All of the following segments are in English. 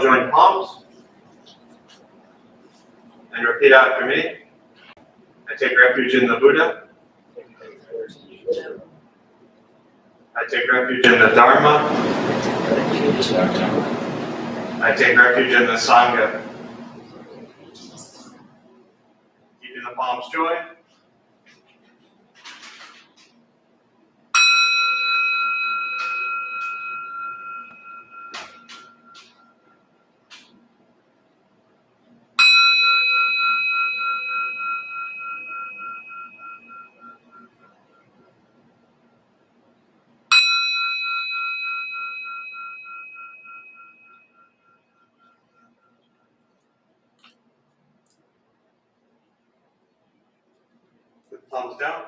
all join palms and repeat after me. I take refuge in the Buddha. I take refuge in the Dharma. I take refuge in the Sangha. Keeping the palms joined. Put the palms down.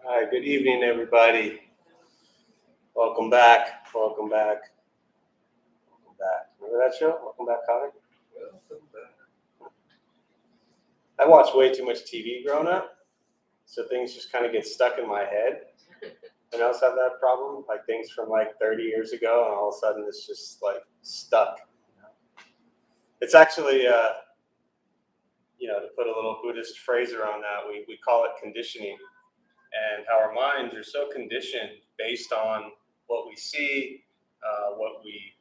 All right, good evening, everybody. Welcome back. Welcome back. Welcome back. Remember that show? Welcome back, Connor? Welcome back. I watched way too much TV growing up, so things just kind of get stuck in my head. And I also have that problem, like things from like 30 years ago, and all of a sudden it's just like stuck. It's actually, to put a little Buddhist phrase around that, we call it conditioning. And how our minds are so conditioned based on what we see, what we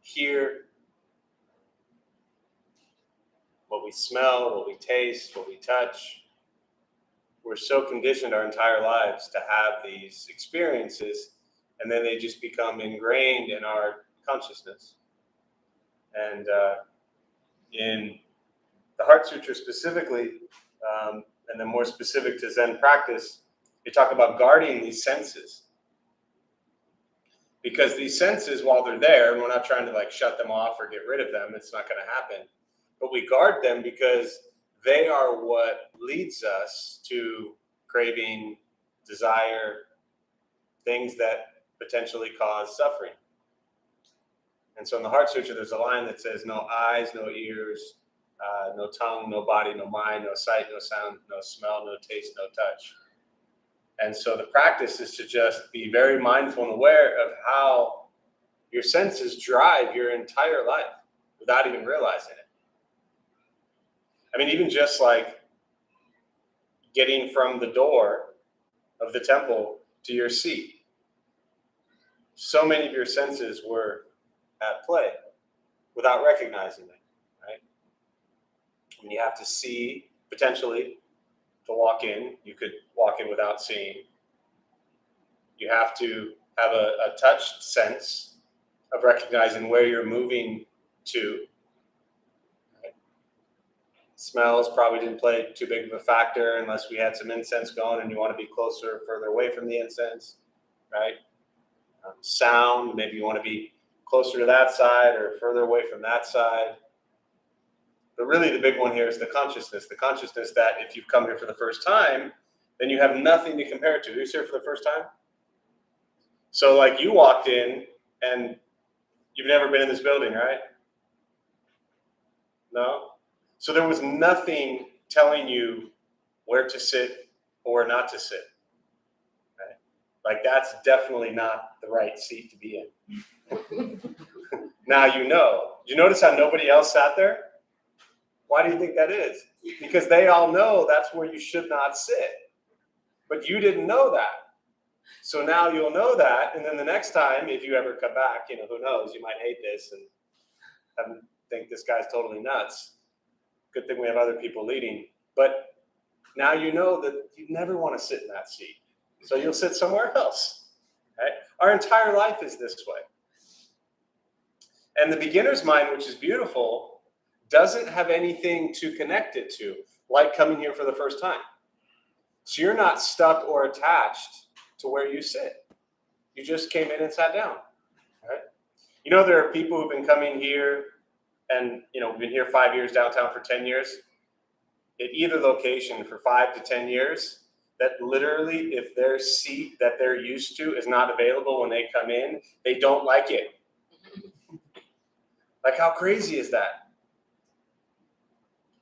hear, what we smell, what we taste, what we touch. We're so conditioned our entire lives to have these experiences, and then they just become ingrained in our consciousness. And in the Heart Sutra specifically, and then more specific to Zen practice, they talk about guarding these senses. Because these senses, while they're there, and we're not trying to like shut them off or get rid of them, it's not going to happen. But we guard them because they are what leads us to craving, desire, things that potentially cause suffering. And so in the Heart Sutra, there's a line that says, no eyes, no ears, no tongue, no body, no mind, no sight, no sound, no smell, no taste, no touch. And so the practice is to just be very mindful and aware of how your senses drive your entire life without even realizing it. I mean, even just like getting from the door of the temple to your seat. So many of your senses were at play without recognizing it, right? When you have to see, potentially, to walk in, you could walk in without seeing. You have to have a touch sense of recognizing where you're moving to. Right? Smells probably didn't play too big of a factor unless we had some incense going and you want to be closer or further away from the incense, right? Sound, maybe you want to be closer to that side or further away from that side. But really the big one here is the consciousness that if you've come here for the first time, then you have nothing to compare it to. Who's here for the first time? So like you walked in and you've never been in this building, right? No? So there was nothing telling you where to sit or not to sit. Right? Like that's definitely not the right seat to be in. Now you know. Did you notice how nobody else sat there? Why do you think that is? Because they all know that's where you should not sit. But you didn't know that. So now you'll know that, and then the next time, if you ever come back, who knows, you might hate this and think this guy's totally nuts. Good thing we have other people leading. But now you know that you never want to sit in that seat. So you'll sit somewhere else. Right? Our entire life is this way. And the beginner's mind, which is beautiful, doesn't have anything to connect it to, like coming here for the first time. So you're not stuck or attached to where you sit. You just came in and sat down. Right? You know, there are people who've been coming here and, been here 5 years downtown for 10 years at either location for 5 to 10 years, that literally if their seat that they're used to is not available when they come in, they don't like it. Like, how crazy is that?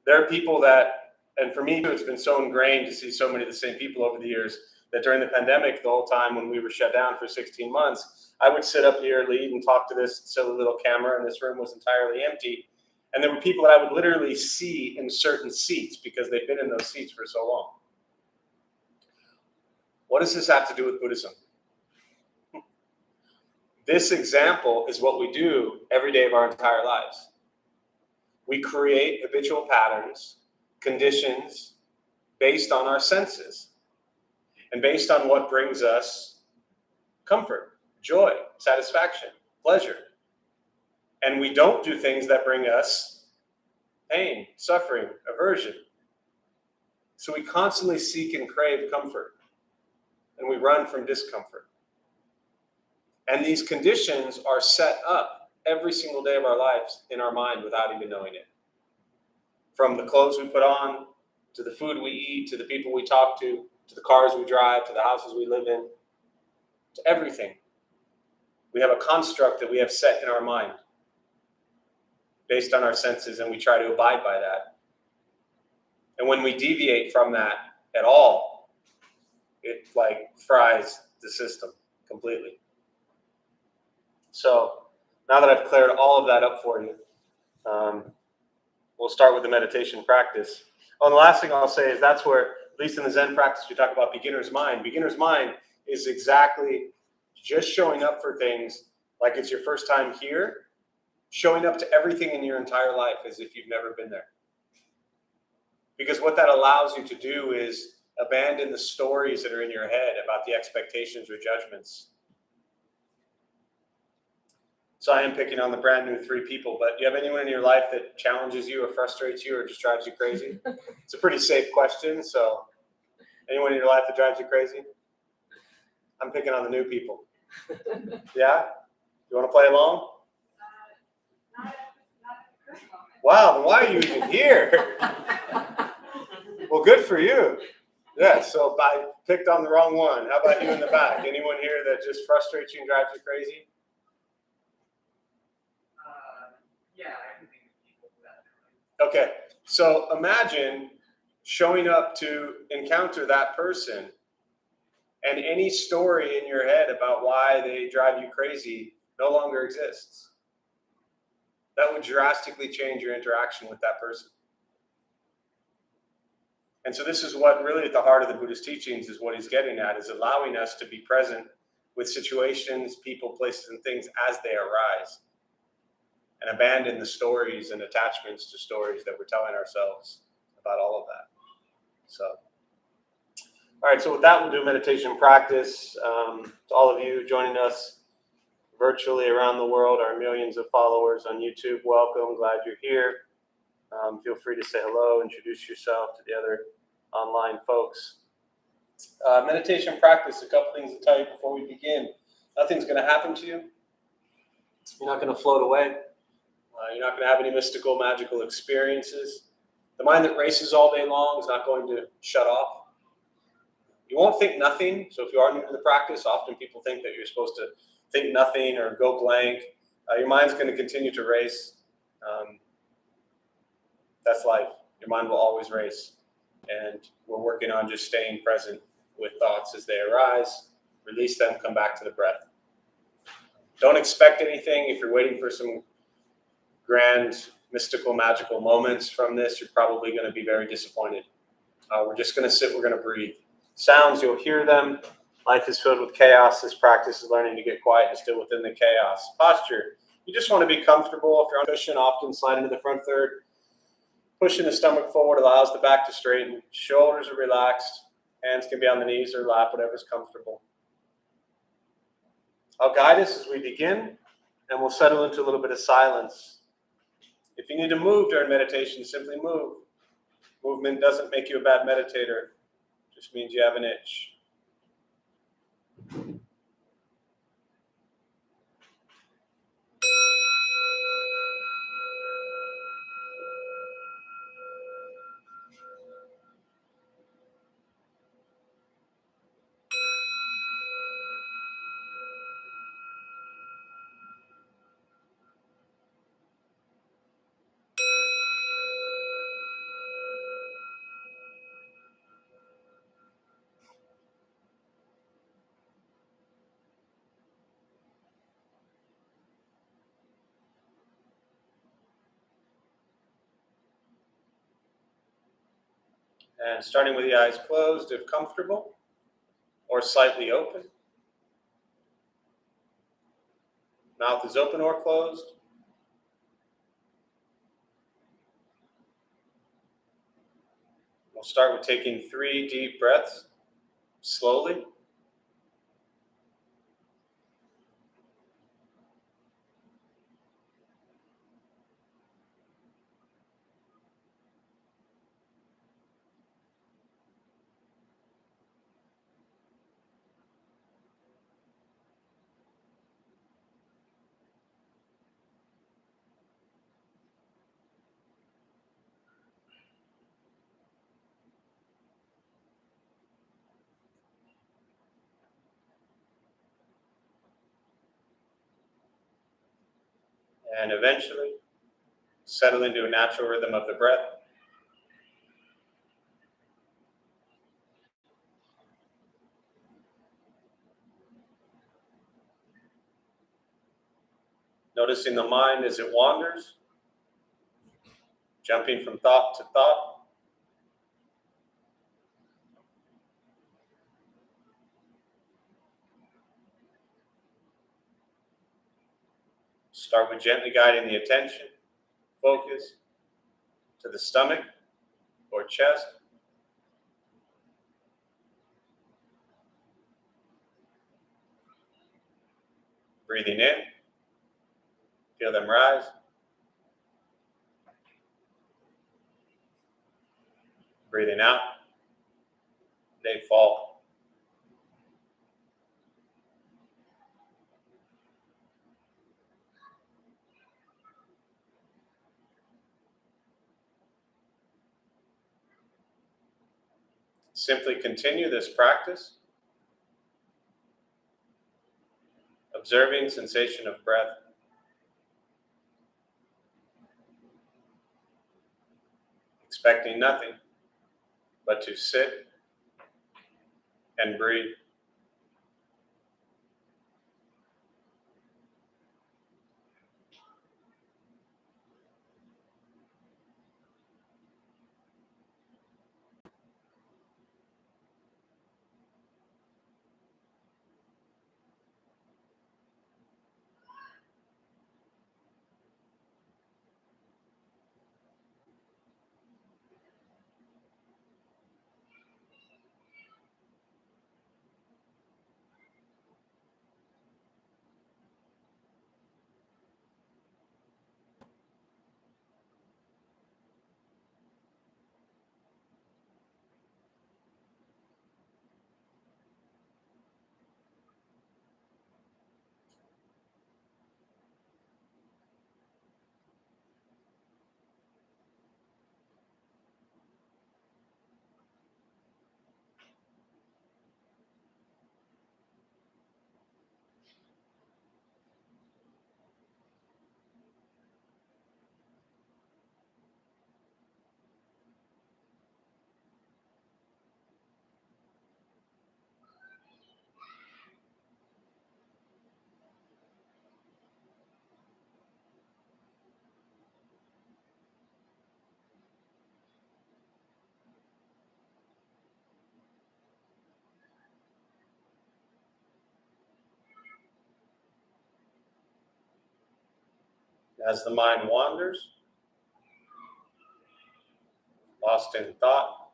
There are people that, and for me, it's been so ingrained to see so many of the same people over the years, that during the pandemic, the whole time when we were shut down for 16 months, I would sit up here, lead, and talk to this silly little camera, and this room was entirely empty. And there were people that I would literally see in certain seats because they've been in those seats for so long. What does this have to do with Buddhism? This example is what we do every day of our entire lives. We create habitual patterns, conditions, based on our senses and based on what brings us comfort, joy, satisfaction, pleasure. And we don't do things that bring us pain, suffering, aversion. So we constantly seek and crave comfort, and we run from discomfort. And these conditions are set up every single day of our lives in our mind without even knowing it. From the clothes we put on, to the food we eat, to the people we talk to the cars we drive, to the houses we live in, to everything. We have a construct that we have set in our mind based on our senses, and we try to abide by that. And when we deviate from that at all, it fries the system completely. So now that I've cleared all of that up for you, we'll start with the meditation practice. Oh, and the last thing I'll say is that's where, at least in the Zen practice, we talk about beginner's mind. Beginner's mind is exactly just showing up for things like it's your first time here, showing up to everything in your entire life as if you've never been there. Because what that allows you to do is abandon the stories that are in your head about the expectations or judgments. So I am picking on the brand new 3 people, but do you have anyone in your life that challenges you or frustrates you or just drives you crazy? It's a pretty safe question. So anyone in your life that drives you crazy? I'm picking on the new people. Yeah? You want to play along? Wow, then why are you even here? Well, good for you. Yeah, so I picked on the wrong one. How about you in the back? Anyone here that just frustrates you and drives you crazy? Yeah, I can think of people that. Okay, so imagine showing up to encounter that person, and any story in your head about why they drive you crazy no longer exists. That would drastically change your interaction with that person. And so this is what really at the heart of the Buddhist teachings is what he's getting at, is allowing us to be present with situations, people, places, and things as they arise, and abandon the stories and attachments to stories that we're telling ourselves about all of that. So, all right, so with that, we'll do meditation practice. To all of you joining us virtually around the world, our millions of followers on YouTube, welcome, glad you're here. Feel free to say hello, introduce yourself to the other online folks. Meditation practice, a couple things to tell you before we begin. Nothing's going to happen to you. You're not going to float away. You're not going to have any mystical, magical experiences. The mind that races all day long is not going to shut off. You won't think nothing. So if you are new to the practice, often people think that you're supposed to think nothing or go blank. Your mind's going to continue to race. That's life. Your mind will always race. And we're working on just staying present with thoughts as they arise. Release them, come back to the breath. Don't expect anything. If you're waiting for some grand, mystical, magical moments from this, you're probably going to be very disappointed. We're just going to sit, we're going to breathe. Sounds, you'll hear them. Life is filled with chaos. This practice is learning to get quiet and still within the chaos. Posture, you just want to be comfortable. If you're on a cushion, often slide into the front third. Pushing the stomach forward allows the back to straighten. Shoulders are relaxed. Hands can be on the knees or lap, whatever's comfortable. I'll guide us as we begin, and we'll settle into a little bit of silence. If you need to move during meditation, simply move. Movement doesn't make you a bad meditator, it just means you have an itch. And starting with the eyes closed, if comfortable, or slightly open. Mouth is open or closed. We'll start with taking 3 deep breaths, slowly. And eventually, settle into a natural rhythm of the breath. Noticing the mind as it wanders, jumping from thought to thought. Start with gently guiding the attention, focus, to the stomach or chest. Breathing in, feel them rise. Breathing out, they fall. Simply continue this practice, observing sensation of breath, expecting nothing but to sit and breathe. As the mind wanders, lost in thought,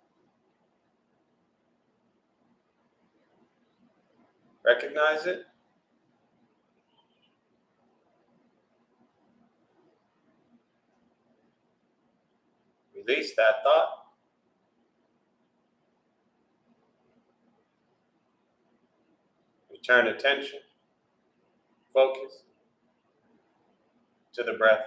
Recognize it. Release that thought. Return attention, focus to the breath.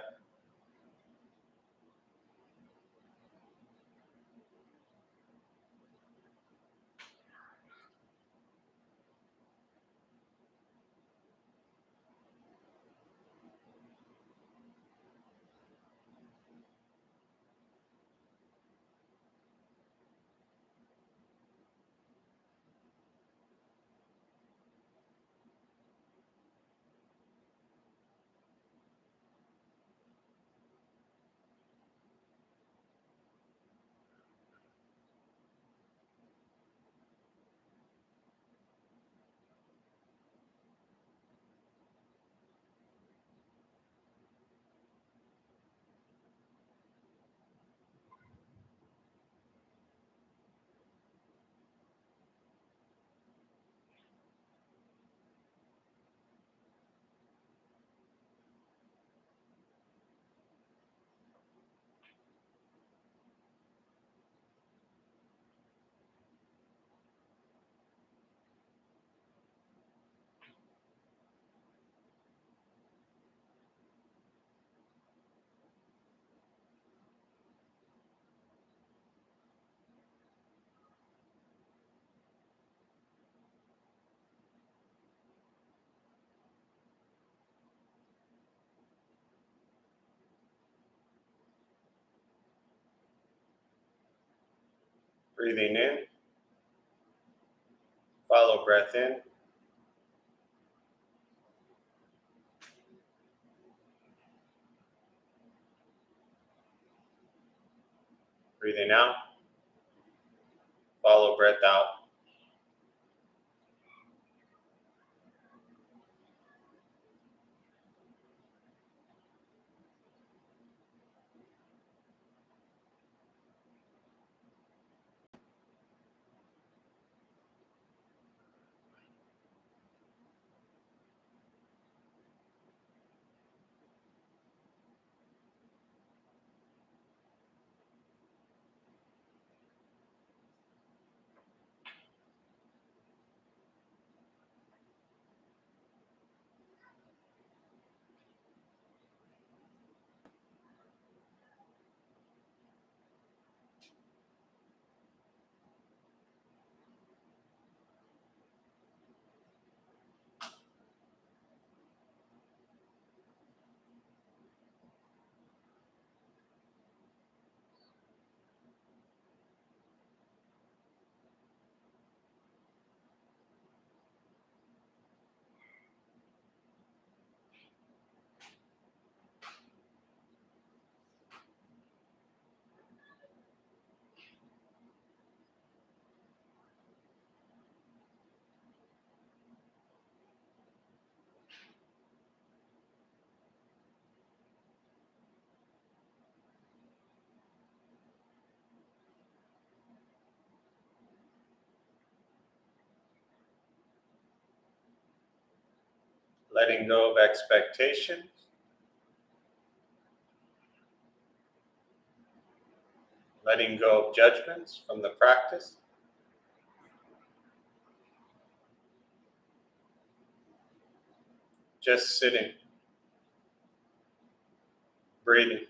Breathing in. Follow breath in. Breathing out. Follow breath out. Letting go of expectations. Letting go of judgments from the practice. Just sitting. Breathing.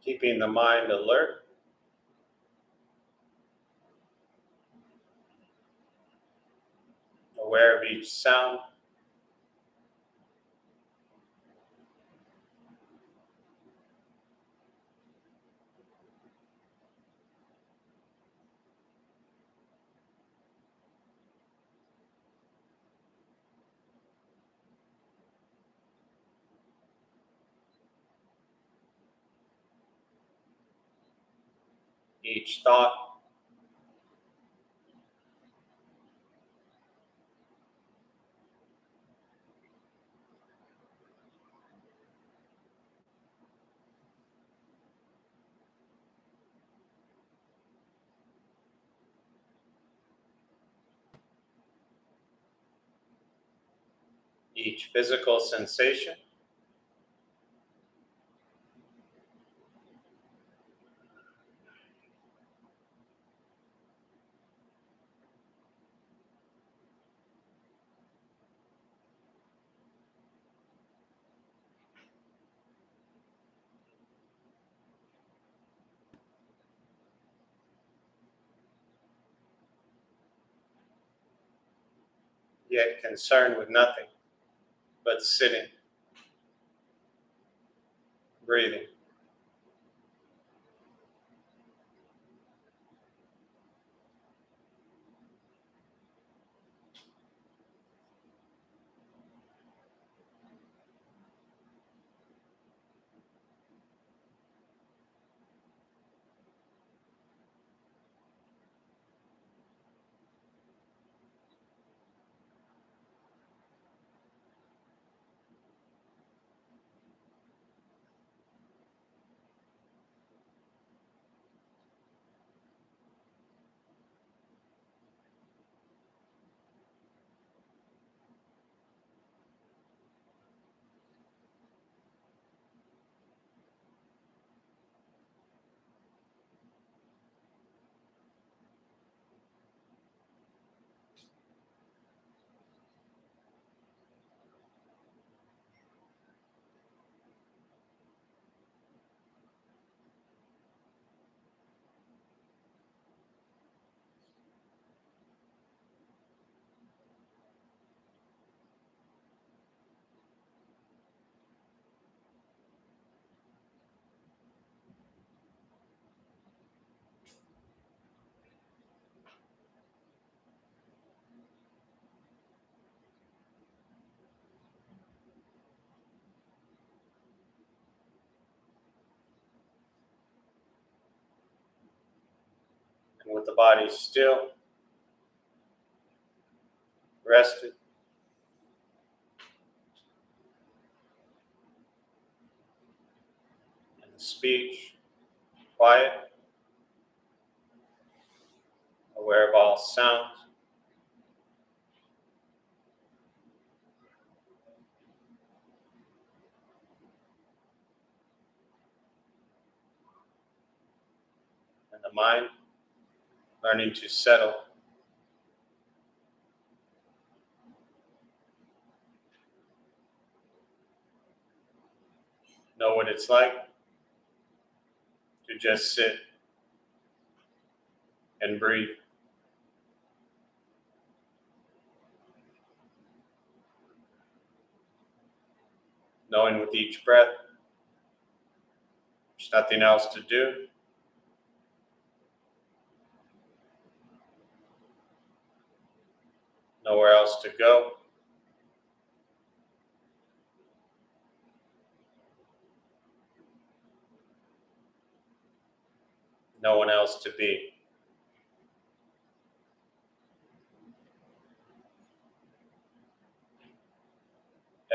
Keeping the mind alert. Aware of each sound. Each thought. Each physical sensation. Yet concerned with nothing but sitting, breathing. And with the body still, rested, and the speech quiet, aware of all sounds. And the mind learning to settle. Know what it's like to just sit and breathe. Knowing with each breath, there's nothing else to do. Nowhere else to go. No one else to be.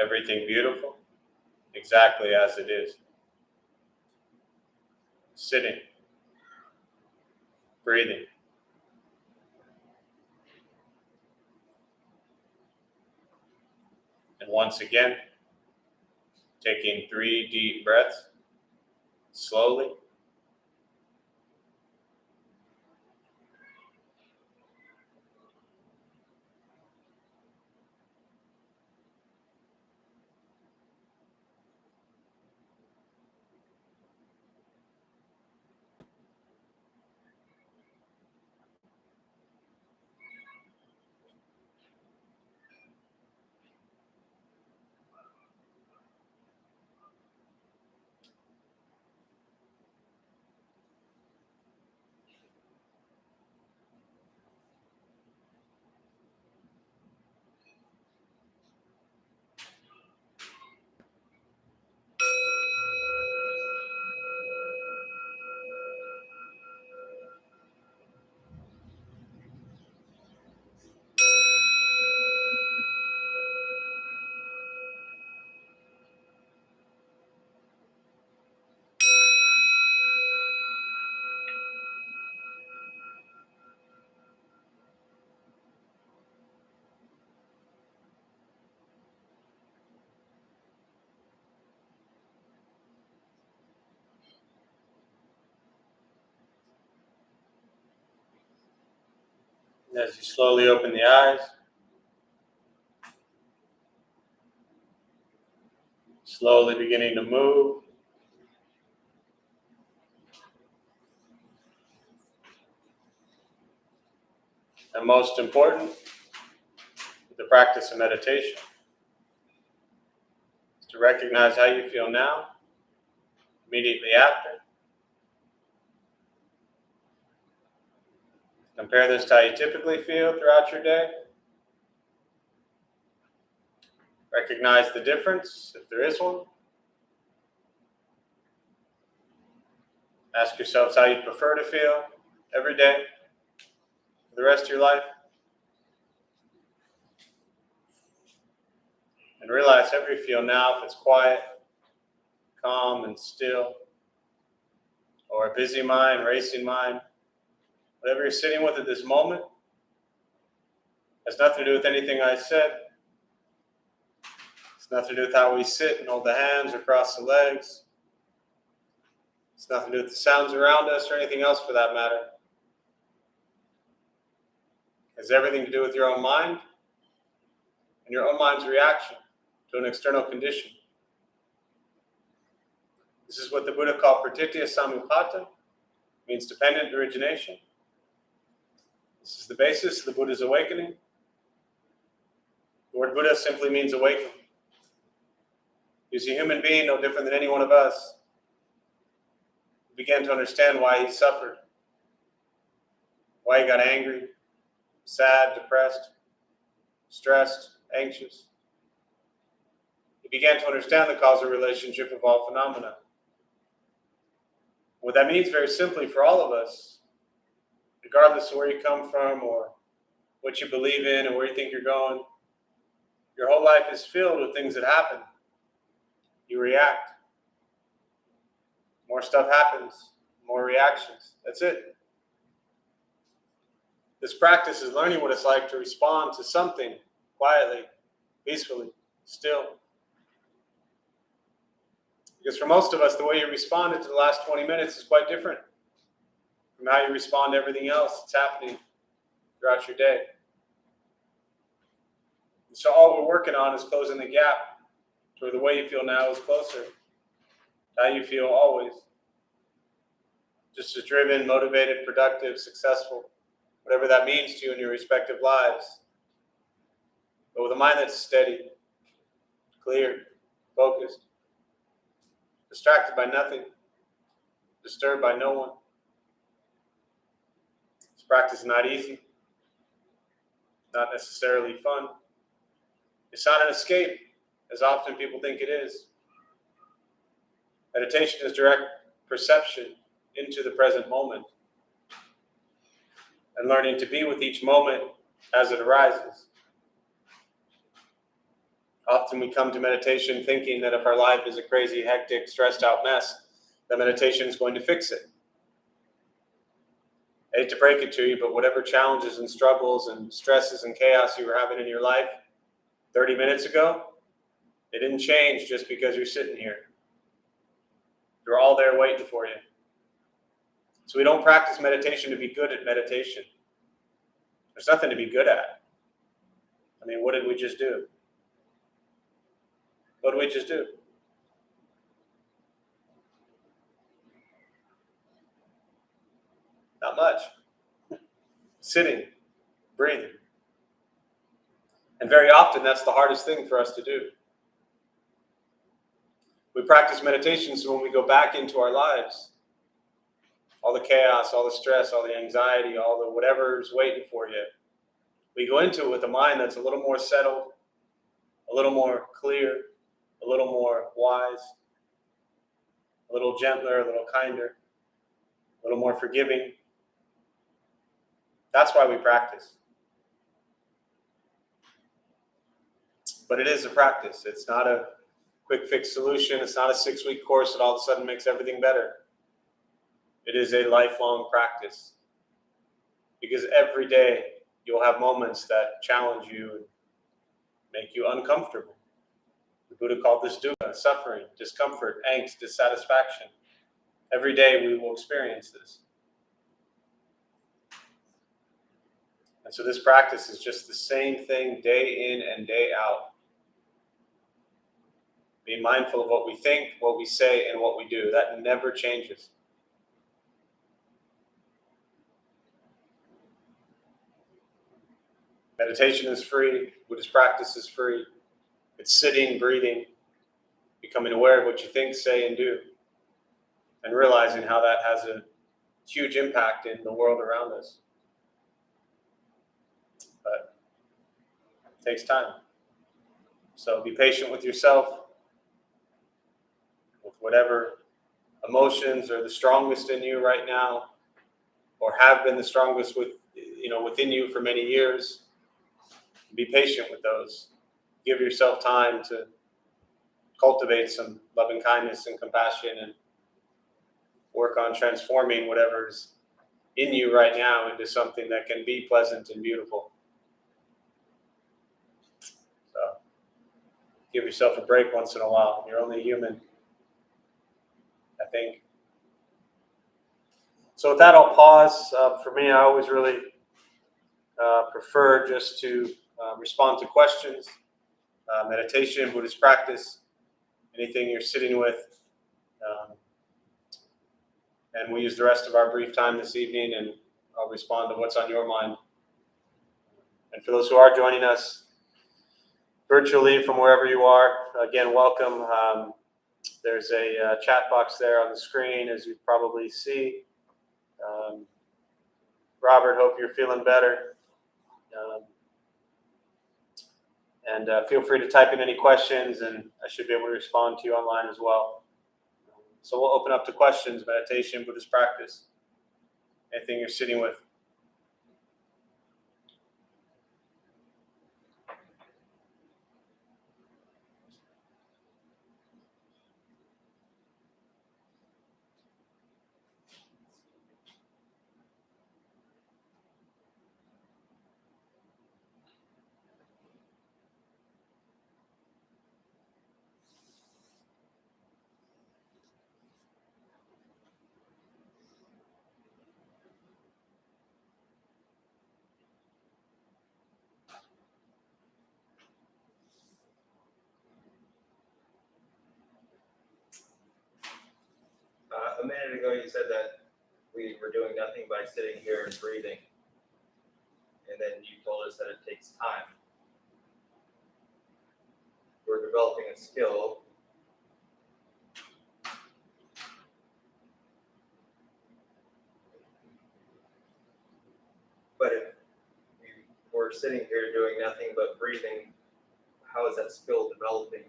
Everything beautiful, exactly as it is. Sitting, breathing. And once again, taking 3 deep breaths, slowly. And as you slowly open the eyes, slowly beginning to move. And most important, the practice of meditation is to recognize how you feel now, immediately after. Compare this to how you typically feel throughout your day. Recognize the difference, if there is one. Ask yourselves how you prefer to feel every day for the rest of your life. And realize however you feel now, if it's quiet, calm, and still, or a busy mind, racing mind, whatever you're sitting with at this moment has nothing to do with anything I said. It's nothing to do with how we sit and hold the hands or cross the legs. It's nothing to do with the sounds around us or anything else for that matter. It has everything to do with your own mind and your own mind's reaction to an external condition. This is what the Buddha called pratitya samuppada, means dependent origination. This is the basis of the Buddha's awakening. The word Buddha simply means awakening. He's a human being, no different than any one of us. He began to understand why he suffered, why he got angry, sad, depressed, stressed, anxious. He began to understand the causal relationship of all phenomena. What that means very simply for all of us, regardless of where you come from or what you believe in or where you think you're going, your whole life is filled with things that happen. You react. More stuff happens, more reactions. That's it. This practice is learning what it's like to respond to something quietly, peacefully, still. Because for most of us, the way you responded to the last 20 minutes is quite different from how you respond to everything else that's happening throughout your day. And so all we're working on is closing the gap to where the way you feel now is closer to how you feel always. Just as driven, motivated, productive, successful, whatever that means to you in your respective lives. But with a mind that's steady, clear, focused, distracted by nothing, disturbed by no one. This practice is not easy, not necessarily fun. It's not an escape, as often people think it is. Meditation is direct perception into the present moment and learning to be with each moment as it arises. Often we come to meditation thinking that if our life is a crazy, hectic, stressed out mess, that meditation is going to fix it. I hate to break it to you, but whatever challenges and struggles and stresses and chaos you were having in your life 30 minutes ago, they didn't change just because you're sitting here. They're all there waiting for you. So we don't practice meditation to be good at meditation. There's nothing to be good at. I mean, what did we just do? What did we just do? Not much. Sitting, breathing. And very often that's the hardest thing for us to do. We practice meditation so when we go back into our lives, all the chaos, all the stress, all the anxiety, all the whatever's waiting for you, we go into it with a mind that's a little more settled, a little more clear, a little more wise, a little gentler, a little kinder, a little more forgiving. That's why we practice. But it is a practice. It's not a quick fix solution. It's not a 6-week course that all of a sudden makes everything better. It is a lifelong practice. Because every day you'll have moments that challenge you and make you uncomfortable. The Buddha called this dukkha, suffering, discomfort, angst, dissatisfaction. Every day we will experience this. And And so this practice is just the same thing day in and day out. Being mindful of what we think, what we say, and what we do. That never changes. Meditation is free. Buddhist practice is free. It's sitting, breathing, becoming aware of what you think, say, and do, and realizing how that has a huge impact in the world around us. But it takes time. So be patient with yourself, with whatever emotions are the strongest in you right now, or have been the strongest within you for many years. Be patient with those. Give yourself time to cultivate some loving kindness and compassion, and work on transforming whatever's in you right now into something that can be pleasant and beautiful. So give yourself a break once in a while. You're only human, I think. So with that, I'll pause. For me, I always really prefer just to respond to questions, meditation, Buddhist practice, anything you're sitting with. And we use the rest of our brief time this evening, and I'll respond to what's on your mind. And for those who are joining us virtually from wherever you are, again, welcome. There's a chat box there on the screen, as you probably see. Robert, hope you're feeling better. And feel free to type in any questions, and I should be able to respond to you online as well. So we'll open up to questions, meditation, Buddhist practice, anything you're sitting with. A minute ago, you said that we were doing nothing by sitting here and breathing. And then you told us that it takes time. We're developing a skill. But if we're sitting here doing nothing but breathing, how is that skill developing?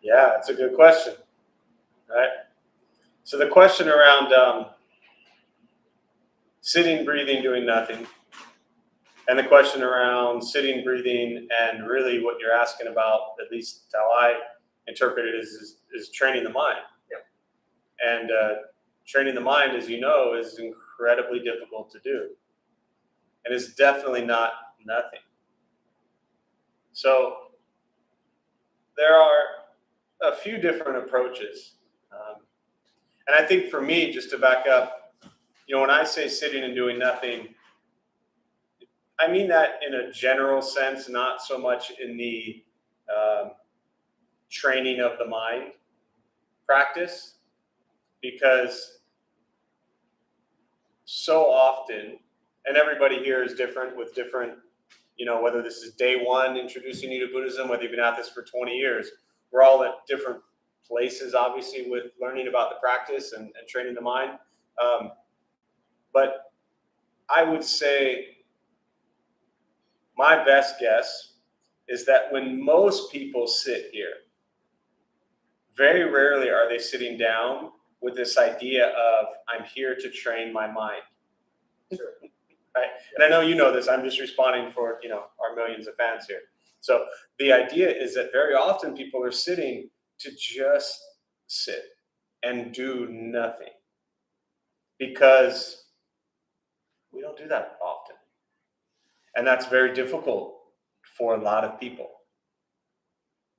Yeah, it's a good question, right? So the question around sitting, breathing, doing nothing, and the question around sitting, breathing, and really what you're asking about, at least how I interpret it, is training the mind. Yep. And training the mind, as you know, is incredibly difficult to do. And it's definitely not nothing. So there are a few different approaches. And I think for me, just to back up, when I say sitting and doing nothing, I mean that in a general sense, not so much in the training of the mind practice, because so often, and everybody here is different with different, whether this is day one introducing you to Buddhism, whether you've been at this for 20 years, we're all at different places, obviously, with learning about the practice and training the mind. But I would say my best guess is that when most people sit here, very rarely are they sitting down with this idea of, I'm here to train my mind. Sure. Right? And I know you know this, I'm just responding for, our millions of fans here. So the idea is that very often people are sitting to just sit and do nothing, because we don't do that often. And that's very difficult for a lot of people.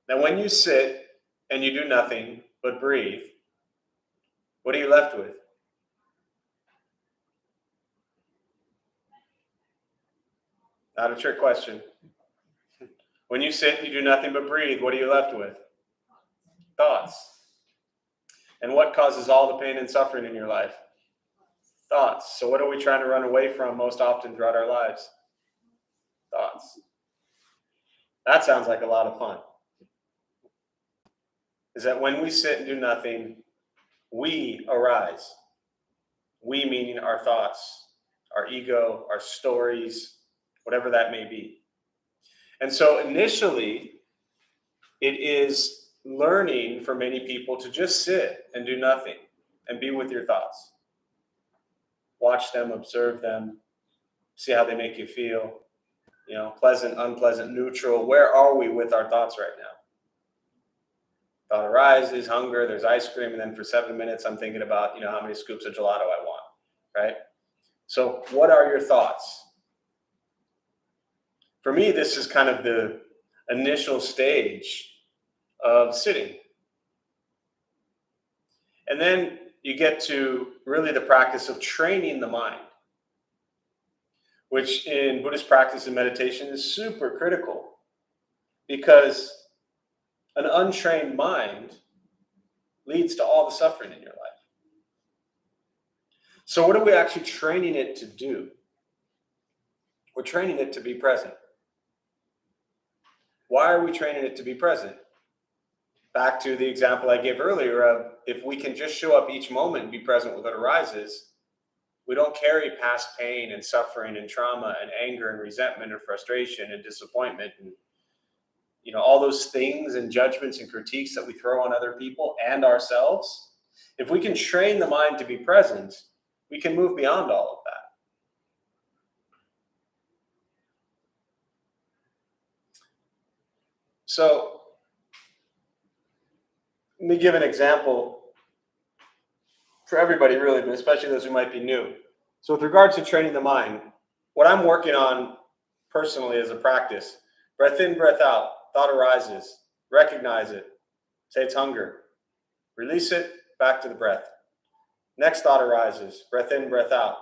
Now, when you sit and you do nothing but breathe, what are you left with? Not a trick question. When you sit and you do nothing but breathe, what are you left with? Thoughts. And what causes all the pain and suffering in your life? Thoughts. So what are we trying to run away from most often throughout our lives? Thoughts. That sounds like a lot of fun. Is that when we sit and do nothing, we arise. We meaning our thoughts, our ego, our stories, whatever that may be. And so initially, it is learning for many people to just sit and do nothing and be with your thoughts. Watch them, observe them, see how they make you feel. Pleasant, unpleasant, neutral. Where are we with our thoughts right now? Thought arises, hunger, there's ice cream, and then for 7 minutes I'm thinking about, how many scoops of gelato I want, right? So what are your thoughts? For me, this is kind of the initial stage of sitting. And then you get to really the practice of training the mind, which in Buddhist practice and meditation is super critical, because an untrained mind leads to all the suffering in your life. So what are we actually training it to do? We're training it to be present. Why are we training it to be present? Back to the example I gave earlier of, if we can just show up each moment and be present with what arises, we don't carry past pain and suffering and trauma and anger and resentment and frustration and disappointment and all those things and judgments and critiques that we throw on other people and ourselves. If we can train the mind to be present, we can move beyond all of that. So let me give an example for everybody really, but especially those who might be new. So with regards to training the mind, what I'm working on personally as a practice, breath in, breath out, thought arises, recognize it, say it's hunger, release it, back to the breath. Next thought arises, breath in, breath out,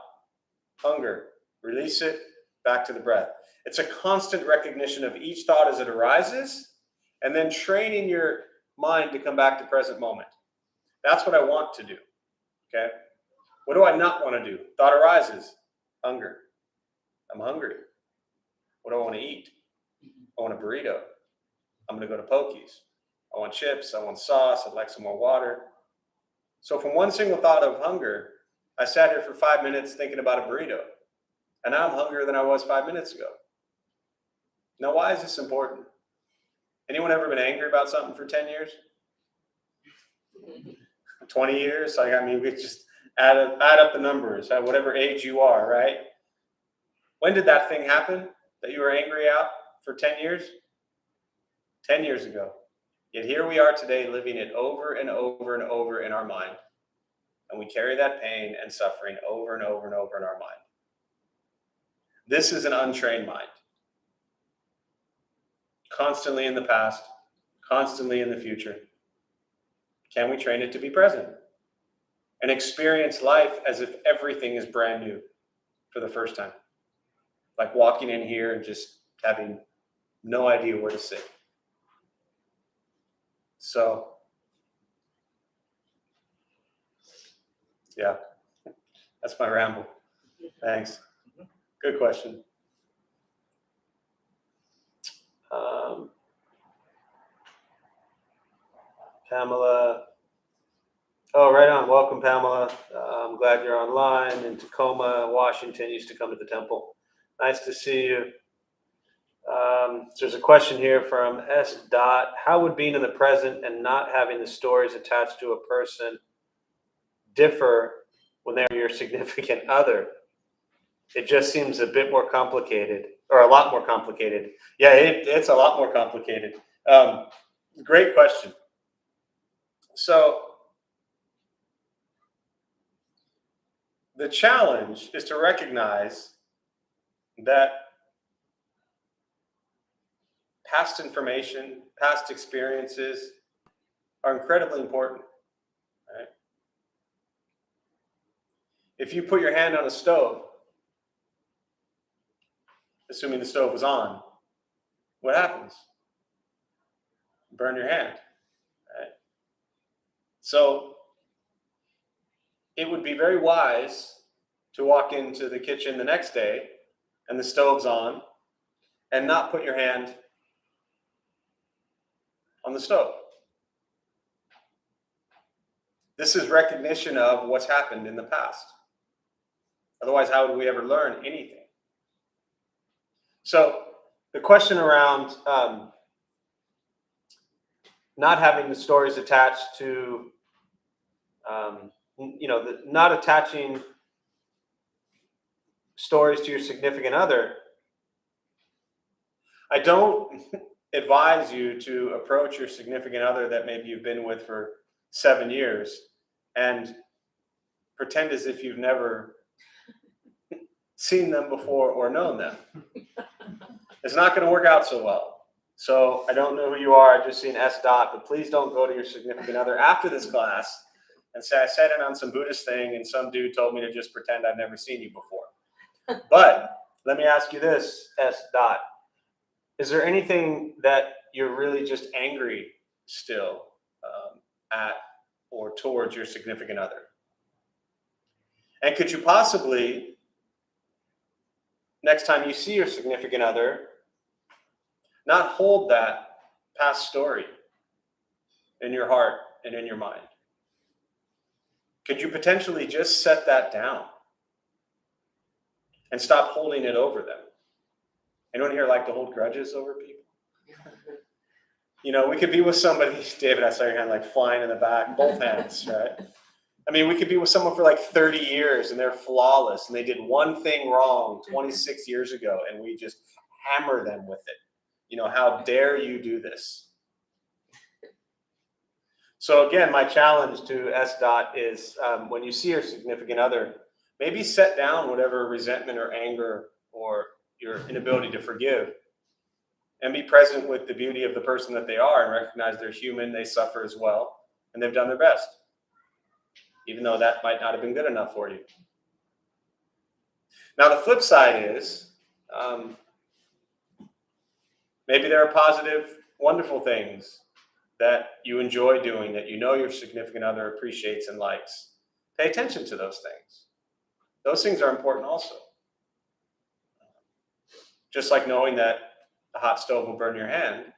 hunger, release it, back to the breath. It's a constant recognition of each thought as it arises, and then training your mind to come back to present moment. That's what I want to do, okay? What do I not want to do? Thought arises, hunger. I'm hungry. What do I want to eat? I want a burrito. I'm going to go to Pokies. I want chips. I want sauce. I'd like some more water. So from one single thought of hunger, I sat here for 5 minutes thinking about a burrito. And now I'm hungrier than I was 5 minutes ago. Now, why is this important? Anyone ever been angry about something for 10 years? 20 years? We just add up the numbers at whatever age you are, right? When did that thing happen that you were angry at for 10 years? 10 years ago. Yet here we are today living it over and over and over in our mind. And we carry that pain and suffering over and over and over in our mind. This is an untrained mind. Constantly in the past, constantly in the future. Can we train it to be present and experience life as if everything is brand new for the first time? Like walking in here and just having no idea where to sit. So, yeah, that's my ramble. Thanks. Good question. Pamela. Oh, right on. Welcome, Pamela. I'm glad you're online. In Tacoma, Washington, used to come to the temple. Nice to see you. There's a question here from S. How would being in the present and not having the stories attached to a person differ when they're your significant other? It just seems a bit more complicated, or a lot more complicated. Yeah, it's a lot more complicated. Great question. So the challenge is to recognize that past information, past experiences are incredibly important. Right? If you put your hand on a stove assuming the stove was on, what happens? Burn your hand, right? So it would be very wise to walk into the kitchen the next day and the stove's on and not put your hand on the stove. This is recognition of what's happened in the past. Otherwise, how would we ever learn anything? So the question around not having the stories attached to, not attaching stories to your significant other, I don't advise you to approach your significant other that maybe you've been with for 7 years and pretend as if you've never seen them before or known them. It's not going to work out so well. So I don't know who you are. I just seen S. But please don't go to your significant other after this class and say, I sat in on some Buddhist thing and some dude told me to just pretend I've never seen you before. But let me ask you this, S. Is there anything that you're really just angry still at or towards your significant other? And could you possibly, next time you see your significant other, not hold that past story in your heart and in your mind? Could you potentially just set that down and stop holding it over them? Anyone here like to hold grudges over people? We could be with somebody, David, I saw your hand like flying in the back, both hands, right? I mean, we could be with someone for like 30 years and they're flawless and they did one thing wrong 26 years ago and we just hammer them with it. How dare you do this? So again, my challenge to S. is when you see your significant other, maybe set down whatever resentment or anger or your inability to forgive and be present with the beauty of the person that they are and recognize they're human, they suffer as well, and they've done their best, even though that might not have been good enough for you. Now, the flip side is maybe there are positive, wonderful things that you enjoy doing that your significant other appreciates and likes. Pay attention to those things. Those things are important also. Just like knowing that a hot stove will burn your hand,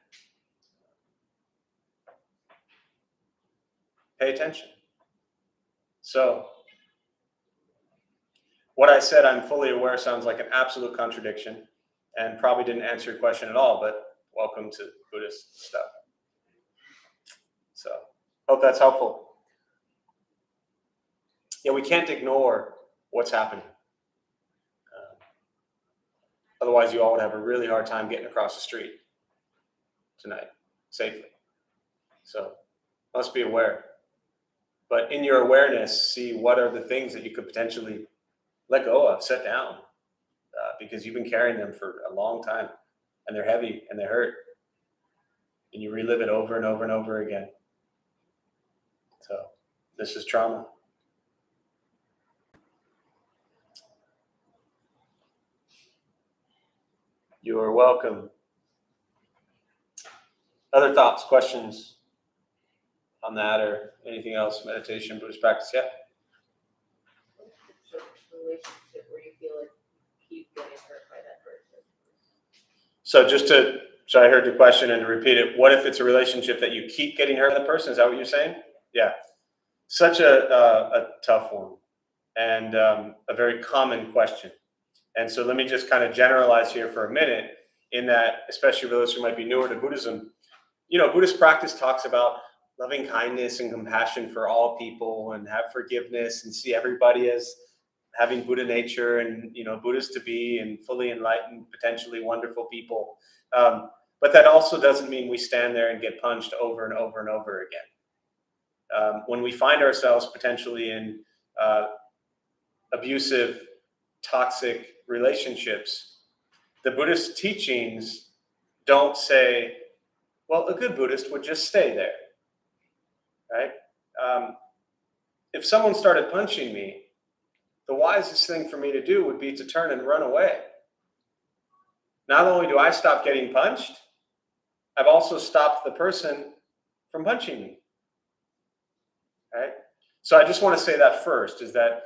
pay attention. So, what I said, I'm fully aware, sounds like an absolute contradiction and probably didn't answer your question at all, but welcome to Buddhist stuff. So, hope that's helpful. Yeah, we can't ignore what's happening. Otherwise, you all would have a really hard time getting across the street tonight safely. So, must be aware. But in your awareness, see what are the things that you could potentially let go of, set down, because you've been carrying them for a long time, and they're heavy and they hurt, and you relive it over and over and over again. So, this is trauma. You are welcome. Other thoughts, questions on that, or anything else? Meditation, Buddhist practice, yeah. What's the relationship where you feel like you keep getting hurt by that person? So I heard the question and to repeat it. What if it's a relationship that you keep getting hurt by the person? Is that what you're saying? Yeah. Such a tough one and a very common question. And so let me just kind of generalize here for a minute in that, especially for those who might be newer to Buddhism, Buddhist practice talks about loving kindness and compassion for all people and have forgiveness and see everybody as having Buddha nature and, Buddhas to be and fully enlightened, potentially wonderful people. But that also doesn't mean we stand there and get punched over and over and over again. When we find ourselves potentially in abusive, toxic relationships, the Buddhist teachings don't say, well, a good Buddhist would just stay there, right? If someone started punching me, the wisest thing for me to do would be to turn and run away. not only do I stop getting punched, I've also stopped the person from punching me. Right? So I just want to say that first, is that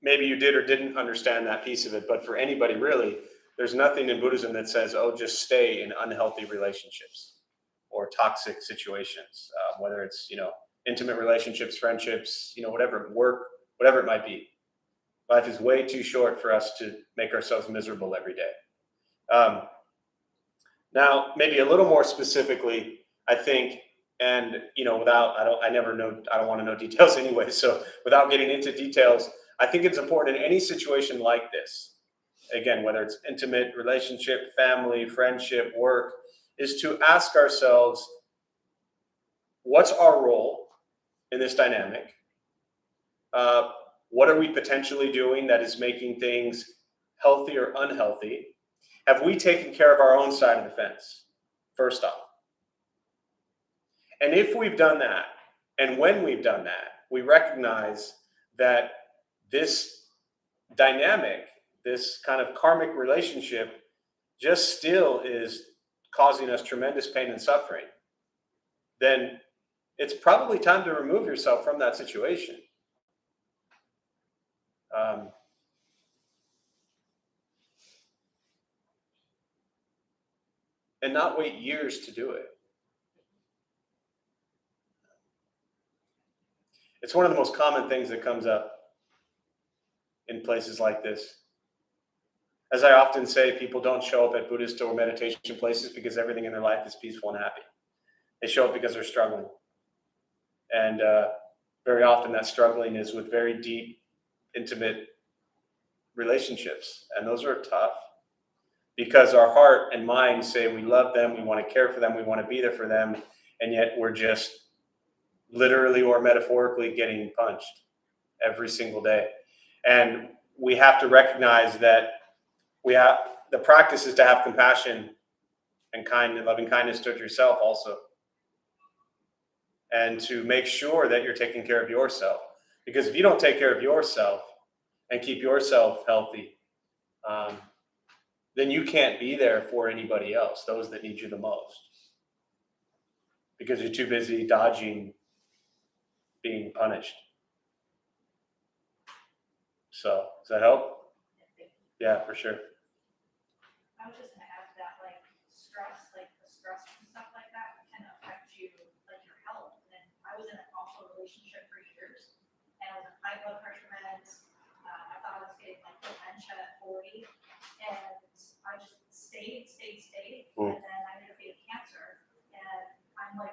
maybe you did or didn't understand that piece of it, but for anybody really, there's nothing in Buddhism that says, oh, just stay in unhealthy relationships or toxic situations, whether it's, intimate relationships, friendships, whatever, work, whatever it might be. Life is way too short for us to make ourselves miserable every day. Now, maybe a little more specifically, I think, and I don't want to know details anyway. So without getting into details, I think it's important in any situation like this, again, whether it's intimate relationship, family, friendship, work, is to ask ourselves, what's our role in this dynamic? What are we potentially doing that is making things healthy or unhealthy? Have we taken care of our own side of the fence, first off? And if we've done that, and when we've done that, we recognize that this dynamic, this kind of karmic relationship, just still is causing us tremendous pain and suffering, then it's probably time to remove yourself from that situation. And not wait years to do it. It's one of the most common things that comes up in places like this. As I often say, people don't show up at Buddhist or meditation places because everything in their life is peaceful and happy. They show up because they're struggling. And very often that struggling is with very deep, intimate relationships. And those are tough because our heart and mind say we love them, we want to care for them, we want to be there for them. And yet we're just literally or metaphorically getting punched every single day. And we have to recognize that the practice is to have compassion and loving kindness towards yourself also. And to make sure that you're taking care of yourself. Because if you don't take care of yourself and keep yourself healthy, then you can't be there for anybody else, those that need you the most. Because you're too busy dodging being punished. So, does that help? Yeah, for sure. I was just gonna add that, stress, the stress and stuff like that can affect you, your health. And I was in an awful relationship for years, and I was on high blood pressure meds. I thought I was getting dementia at 40, and I just stayed, and then I ended up getting cancer. And I'm 1,000%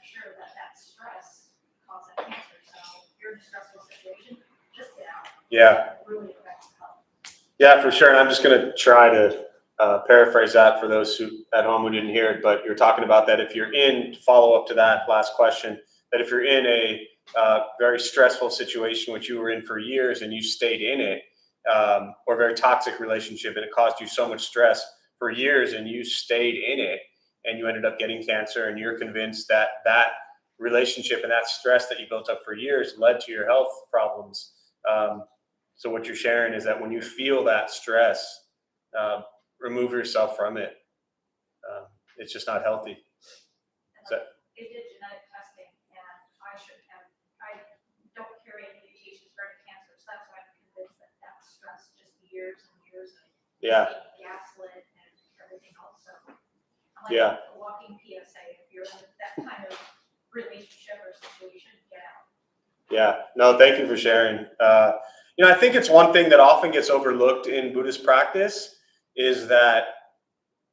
sure that stress caused that cancer. So if you're in a stressful situation, just get out. Yeah. It really affects health. Yeah, for sure. And I'm just going to try to paraphrase that for those who at home who didn't hear it. But you're talking about that if you're in, to follow up to that last question, that if you're in a very stressful situation, which you were in for years and you stayed in it, or a very toxic relationship and it caused you so much stress for years and you stayed in it and you ended up getting cancer, and you're convinced that that relationship and that stress that you built up for years led to your health problems. So what you're sharing is that when you feel that stress, remove yourself from it. It's just not healthy. They did genetic testing, and I don't carry any mutations for any cancer, so that's why I'm convinced that stress, just years and years of gaslit and everything else. So I'm a walking PSA. If you're in that kind of relationship or situation, get out. Yeah, no, thank you for sharing. I think it's one thing that often gets overlooked in Buddhist practice is that,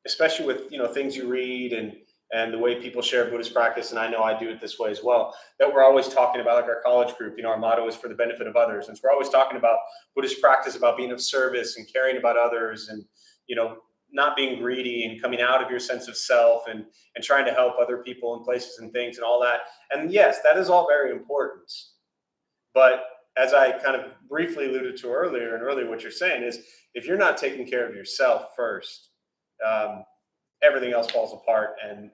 especially with things you read and the way people share Buddhist practice, and I know I do it this way as well, that we're always talking about, our college group, our motto is for the benefit of others. And so we're always talking about Buddhist practice, about being of service and caring about others and, not being greedy and coming out of your sense of self and trying to help other people and places and things and all that. And yes, that is all very important. But as I kind of briefly alluded to earlier, what you're saying is if you're not taking care of yourself first, everything else falls apart and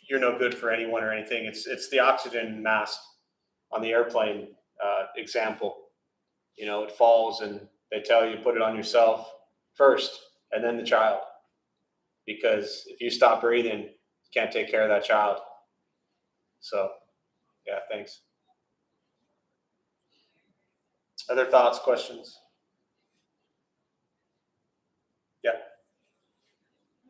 you're no good for anyone or anything. It's the oxygen mask on the airplane example. It falls and They tell you put it on yourself first and then the child. Because if you stop breathing, you can't take care of that child. So, yeah, thanks. Other thoughts, questions? Yeah.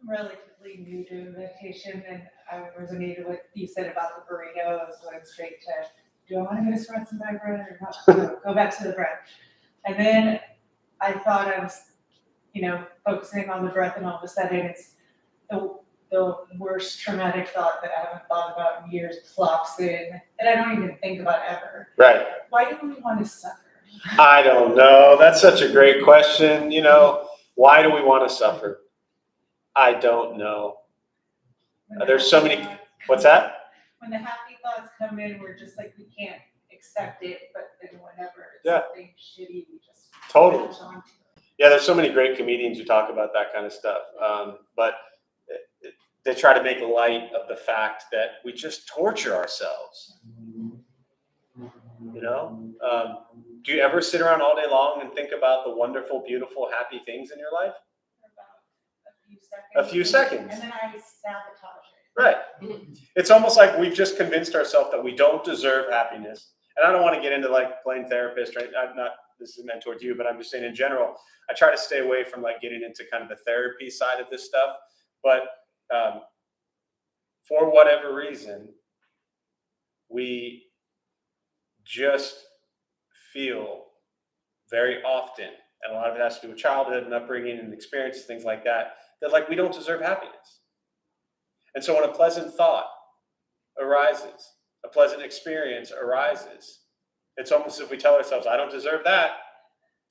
I'm relatively new to meditation, and I resonated with what you said about the burrito. I was going straight to, do I want to go to spread some back breath or not? No, go back to the breath. And then I thought I was, focusing on the breath, and all of a sudden it's the worst traumatic thought that I haven't thought about in years plops in that I don't even think about ever. Right. Why do we want to suffer? I don't know. That's such a great question. Why do we want to suffer? I don't know. When the There's so happy many. thoughts What's come- that? When the happy thoughts come in, we're just like, we can't accept it, but then whenever it's Yeah. something shitty, we just Totally. latch onto it. Yeah, there's so many great comedians who talk about that kind of stuff. But they try to make light of the fact that we just torture ourselves. Do you ever sit around all day long and think about the wonderful, beautiful, happy things in your life? For about a few seconds. A few seconds. And then I sabotage it. Right. It's almost like we've just convinced ourselves that we don't deserve happiness. And I don't want to get into like playing therapist, right? This is meant towards you, but I'm just saying in general, I try to stay away from like getting into kind of the therapy side of this stuff. But for whatever reason, we just feel very often, and a lot of it has to do with childhood and upbringing and experiences, things like that, that like we don't deserve happiness. And so when a pleasant thought arises, a pleasant experience arises, it's almost as if we tell ourselves, I don't deserve that.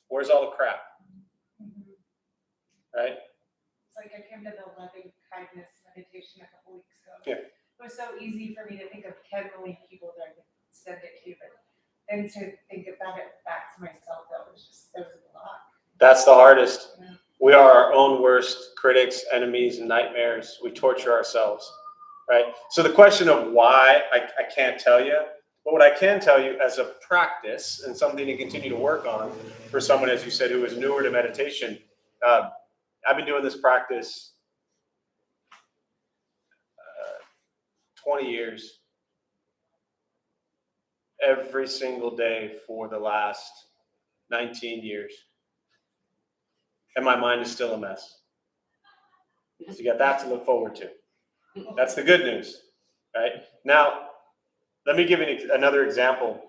Where's all the crap? Mhm. Right? It's like I came to the loving kindness meditation a couple weeks ago. Yeah. It was so easy for me to think of 10 million people that I could send it to, but then to think about it back to myself, there was a lot. That's the hardest. Yeah. We are our own worst critics, enemies, and nightmares. We torture ourselves, right? So the question of why, I can't tell you. But what I can tell you as a practice and something to continue to work on for someone, as you said, who is newer to meditation, I've been doing this practice 20 years, every single day for the last 19 years. And my mind is still a mess. So you got that to look forward to. That's the good news, right? Now, let me give you another example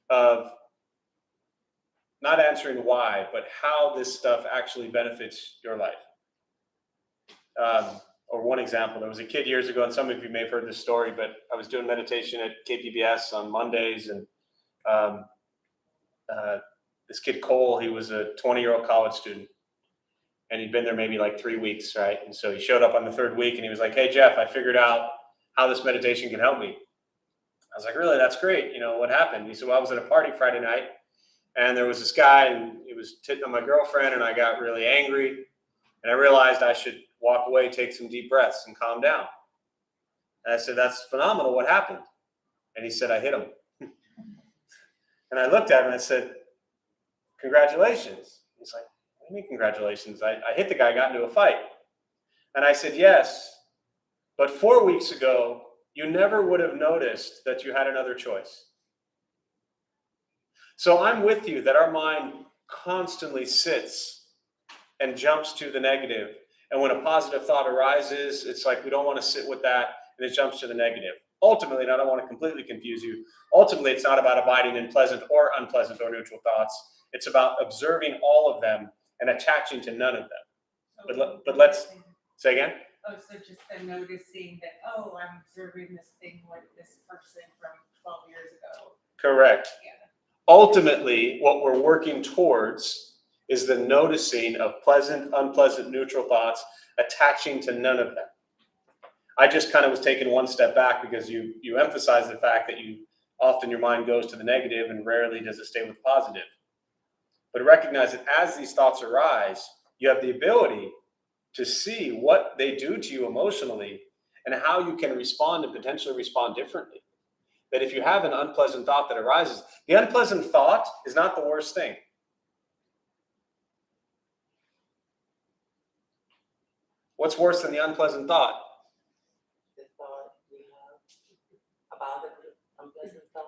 of not answering why, but how this stuff actually benefits your life. Or one example, there was a kid years ago, and some of you may have heard this story, but I was doing meditation at KPBS on Mondays, and this kid Cole, he was a 20-year-old college student, and he'd been there maybe like 3 weeks, right? And so he showed up on the third week, and he was like, hey, Jeff, I figured out how this meditation can help me. I was like, really? That's great. What happened? He said, well, I was at a party Friday night, and there was this guy, and he was hitting on my girlfriend, and I got really angry, and I realized I should walk away, take some deep breaths, and calm down. And I said, that's phenomenal. What happened? And he said, I hit him. And I looked at him and I said, congratulations. He's like, what do you mean congratulations? I hit the guy, got into a fight. And I said, yes, but 4 weeks ago, you never would have noticed that you had another choice. So I'm with you that our mind constantly sits and jumps to the negative. And when a positive thought arises, it's like we don't want to sit with that, and it jumps to the negative. Ultimately, and I don't want to completely confuse you, ultimately it's not about abiding in pleasant or unpleasant or neutral thoughts. It's about observing all of them and attaching to none of them. But let's say again. Oh, so just the noticing that, oh, I'm observing this thing like this person from 12 years ago. Correct. Yeah. Ultimately, what we're working towards is the noticing of pleasant, unpleasant, neutral thoughts, attaching to none of them. I just kind of was taking one step back because you emphasize the fact that often your mind goes to the negative and rarely does it stay with positive. But recognize that as these thoughts arise, you have the ability to see what they do to you emotionally and how you can respond and potentially respond differently. That if you have an unpleasant thought that arises, the unpleasant thought is not the worst thing. What's worse than the unpleasant thought? The thought we have about it, unpleasant thought.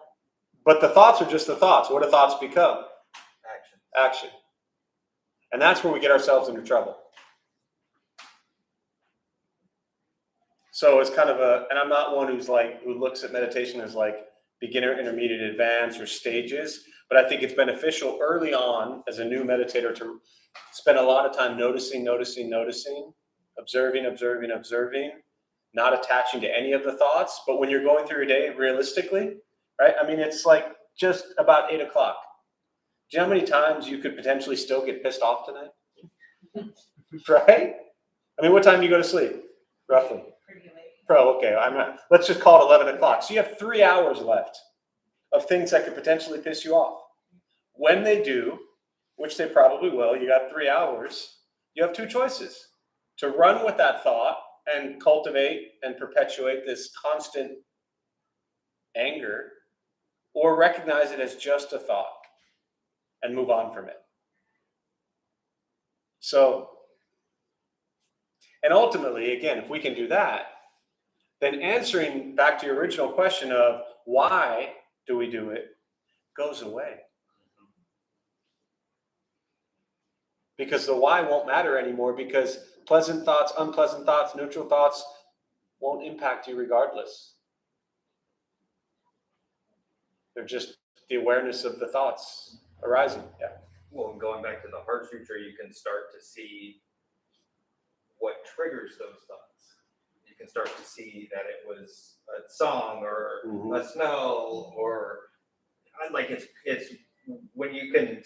But the thoughts are just the thoughts. What do thoughts become? Action. Action. And that's where we get ourselves into trouble. So it's kind of and I'm not one who looks at meditation as like beginner, intermediate, advanced, or stages, but I think it's beneficial early on as a new meditator to spend a lot of time noticing, observing, not attaching to any of the thoughts. But when you're going through your day, realistically, right? I mean, it's like just about 8 o'clock. Do you know how many times you could potentially still get pissed off tonight? Right? I mean, what time do you go to sleep, roughly? Pretty late. Okay, let's just call it 11 o'clock. So you have 3 hours left of things that could potentially piss you off. When they do, which they probably will, you got 3 hours, you have two choices. To run with that thought and cultivate and perpetuate this constant anger, or recognize it as just a thought and move on from it. So, and ultimately, again, if we can do that, then answering back to your original question of why do we do it goes away. Because the why won't matter anymore, because pleasant thoughts, unpleasant thoughts, neutral thoughts won't impact you regardless. They're just the awareness of the thoughts arising. Yeah. Well, going back to the heart sutra, you can start to see what triggers those thoughts. You can start to see that it was a song or a smell, or like it's when you can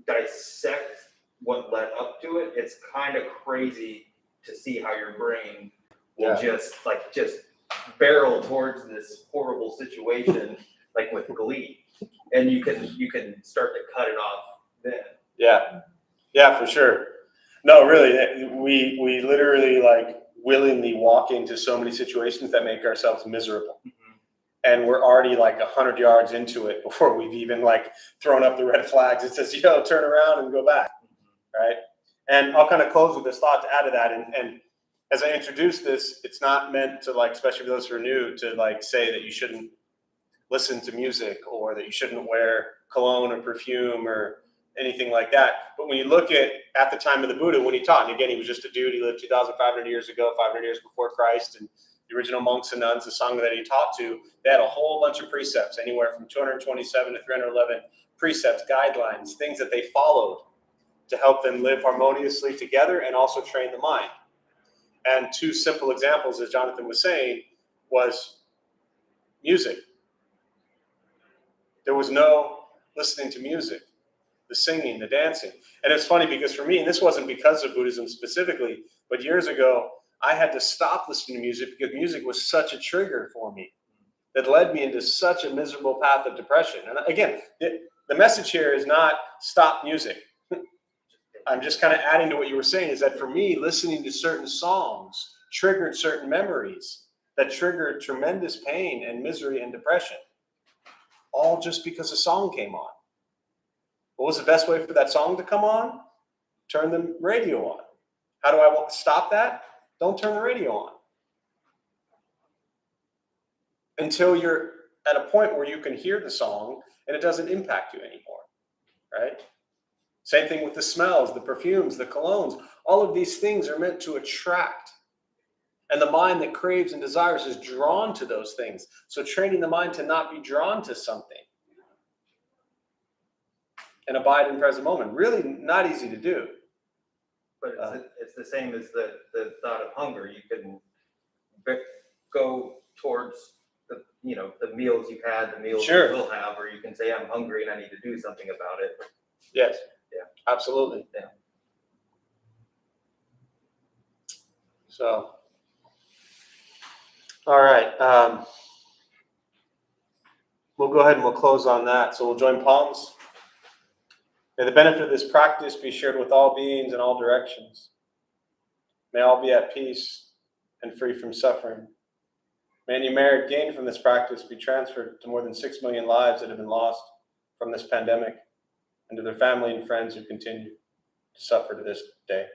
dissect what led up to it, it's kind of crazy to see how your brain will just barrel towards this horrible situation like with glee, and you can start to cut it off then. Yeah, for sure. No, really, we literally like willingly walk into so many situations that make ourselves miserable. And we're already like 100 yards into it before we've even like thrown up the red flags. It says, turn around and go back, right? And I'll kind of close with this thought to add to that. And as I introduce this, it's not meant to like, especially for those who are new, to like say that you shouldn't listen to music or that you shouldn't wear cologne or perfume or anything like that. But when you look at the time of the Buddha, when he taught, and again, he was just a dude, he lived 2,500 years ago, 500 years before Christ, and the original monks and nuns, the Sangha that he taught to, they had a whole bunch of precepts, anywhere from 227 to 311 precepts, guidelines, things that they followed to help them live harmoniously together and also train the mind. And two simple examples, as Jonathan was saying, was music. There was no listening to music, the singing, the dancing. And it's funny because for me, and this wasn't because of Buddhism specifically, but years ago, I had to stop listening to music because music was such a trigger for me that led me into such a miserable path of depression. And again, the message here is not stop music. I'm just kind of adding to what you were saying, is that for me, listening to certain songs triggered certain memories that triggered tremendous pain and misery and depression, all just because a song came on. What was the best way for that song to come on? Turn the radio on. How do I want to stop that? Don't turn the radio on. Until you're at a point where you can hear the song and it doesn't impact you anymore, right? Same thing with the smells, the perfumes, the colognes. All of these things are meant to attract. And the mind that craves and desires is drawn to those things. So training the mind to not be drawn to something and abide in present moment, really not easy to do. But it's the same as the thought of hunger. You can go towards the meals you've had, the meals you will have, or you can say, I'm hungry and I need to do something about it. Yes. Yeah. Absolutely. Yeah. So, all right. We'll go ahead and we'll close on that. So we'll join palms. May the benefit of this practice be shared with all beings in all directions. May all be at peace and free from suffering. May any merit gained from this practice be transferred to more than 6 million lives that have been lost from this pandemic, and to their family and friends who continue to suffer to this day.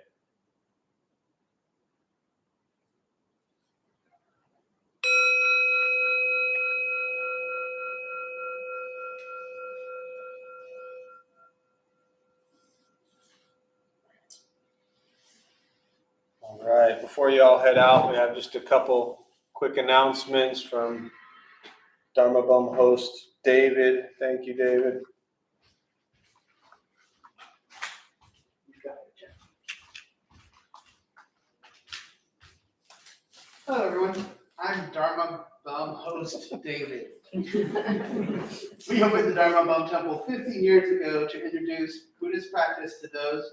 All right, before you all head out, we have just a couple quick announcements from Dharma Bum host David. Thank you, David. Hello, everyone. I'm Dharma Bum host David. We opened the Dharma Bum Temple 15 years ago to introduce Buddhist practice to those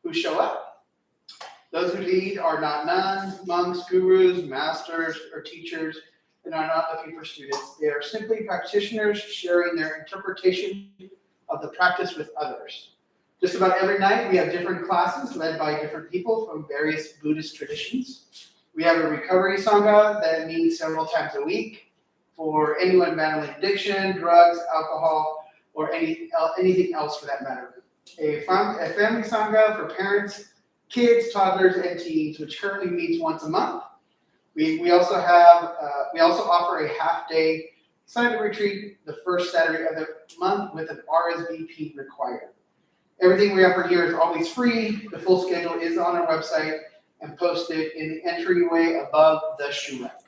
who show up. Those who lead are not nuns, monks, gurus, masters, or teachers, and are not looking for students. They are simply practitioners sharing their interpretation of the practice with others. Just about every night, we have different classes led by different people from various Buddhist traditions. We have a recovery sangha that meets several times a week for anyone battling addiction, drugs, alcohol, or anything else for that matter. A family sangha for parents, kids, toddlers, and teens, which currently meets once a month. We also offer a half-day silent retreat the first Saturday of the month with an RSVP required. Everything we offer here is always free. The full schedule is on our website and posted in the entryway above the shoe rack.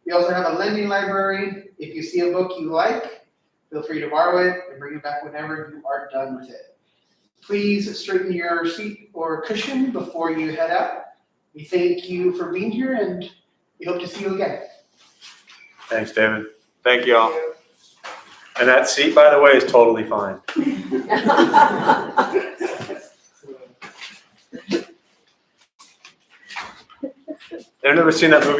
We also have a lending library. If you see a book you like, feel free to borrow it and bring it back whenever you are done with it. Please straighten your seat or cushion before you head out. We thank you for being here and we hope to see you again. Thanks, David. Thank you all. And that seat, by the way, is totally fine. I've never seen that movie